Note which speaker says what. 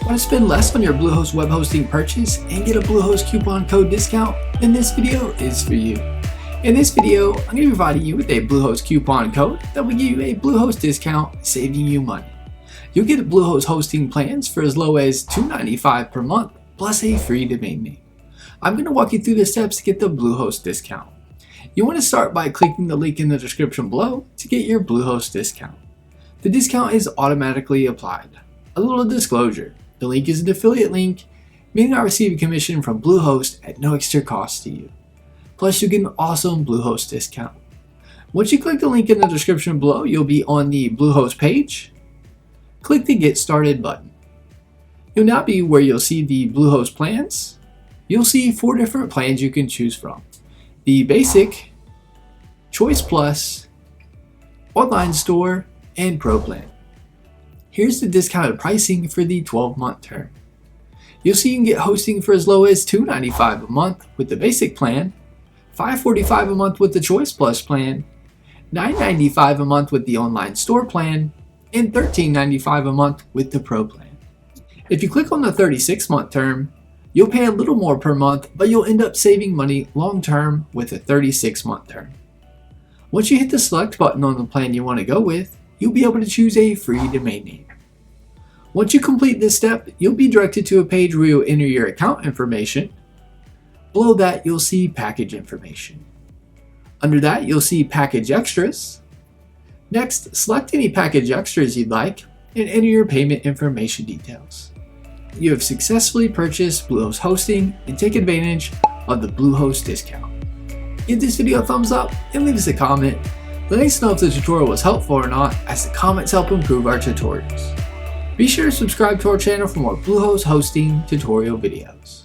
Speaker 1: Want to spend less on your Bluehost web hosting purchase and get a Bluehost coupon code discount? Then this video is for you. In this video, I'm going to be providing you with a Bluehost coupon code that will give you a Bluehost discount, saving you money. You'll get Bluehost hosting plans for as low as $2.95 per month, plus a free domain name. I'm going to walk you through the steps to get the Bluehost discount. You want to start by clicking the link in the description below to get your Bluehost discount. The discount is automatically applied. A little disclosure. The link is an affiliate link, meaning I receive a commission from Bluehost at no extra cost to you. Plus, you get an awesome Bluehost discount. Once you click the link in the description below, you'll be on the Bluehost page. Click the Get Started button. You'll now be where you'll see the Bluehost plans. You'll see 4 different plans you can choose from: the Basic, Choice Plus, Online Store, and Pro plan. Here's the discounted pricing for the 12-month term. You'll see you can get hosting for as low as $2.95 a month with the Basic plan, $5.45 a month with the Choice Plus plan, $9.95 a month with the Online Store plan, and $13.95 a month with the Pro plan. If you click on the 36-month term, you'll pay a little more per month, but you'll end up saving money long-term with a 36-month term. Once you hit the select button on the plan you want to go with, you'll be able to choose a free domain name. Once you complete this step, you'll be directed to a page where you'll enter your account information. Below that, you'll see package information. Under that, you'll see package extras. Next, select any package extras you'd like and enter your payment information details. You have successfully purchased Bluehost hosting and take advantage of the Bluehost discount. Give this video a thumbs up and leave us a comment. Let us know if the tutorial was helpful or not, as the comments help improve our tutorials. Be sure to subscribe to our channel for more Bluehost hosting tutorial videos.